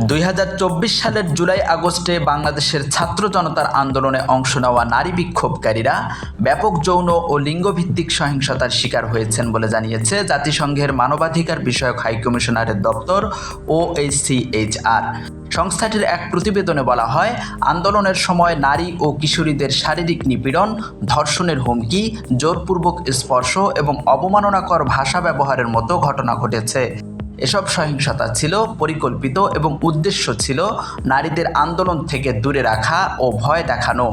2024 সালের জুলাই আগস্টে বাংলাদেশের ছাত্র জনতার আন্দোলনে অংশ নেওয়া নারী বিক্ষোভকারীরা ব্যাপক যৌন ও লিঙ্গভিত্তিক সহিংসতার শিকার হয়েছেন বলে জানিয়েছে জাতিসংঘের মানবাধিকার বিষয়ক হাইকমিশনারের দপ্তর OHCHR। সংস্থাটির এক প্রতিবেদনে বলা হয়, আন্দোলনের সময় নারী ও কিশোরীদের শারীরিক নিপীড়ন, ধর্ষণের হুমকি, জোরপূর্বক স্পর্শ এবং অবমাননাকর ভাষা ব্যবহারের মতো ঘটনা ঘটেছে। এসব সহিংসতা ছিল পরিকল্পিত এবং উদ্দেশ্য ছিল নারীদের আন্দোলন থেকে দূরে রাখা ও ভয় দেখানো।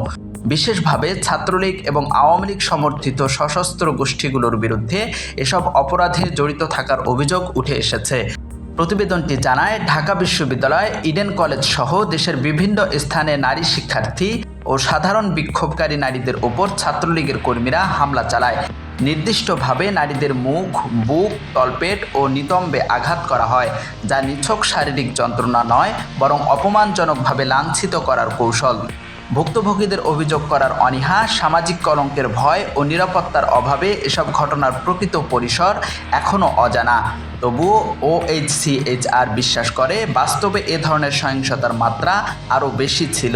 বিশেষভাবে ছাত্রলীগ এবং আওয়ামী লীগ সমর্থিত সশস্ত্র গোষ্ঠীগুলোর বিরুদ্ধে এসব অপরাধে জড়িত থাকার অভিযোগ উঠে এসেছে। প্রতিবেদনটি জানায়, ঢাকা বিশ্ববিদ্যালয়, ইডেন কলেজ সহ দেশের বিভিন্ন স্থানে নারী শিক্ষার্থী ও সাধারণ বিক্ষোভকারী নারীদের ওপর ছাত্রলীগের কর্মীরা হামলা চালায়। নির্দিষ্টভাবে নারীদের মুখ, বুক, তলপেট ও নিতম্বে আঘাত করা হয়, যা নিছক শারীরিক যন্ত্রণা নয়, বরং অপমানজনকভাবে লাঞ্ছিত করার কৌশল। ভুক্তভোগীদের অভিযোগ করার অনীহা, সামাজিক কলঙ্কের ভয় ও নিরাপত্তার অভাবে এসব ঘটনার প্রকৃত পরিসর এখনও অজানা। তবুও OHCHR বিশ্বাস করে, বাস্তবে এ ধরনের সহিংসতার মাত্রা আরও বেশি ছিল।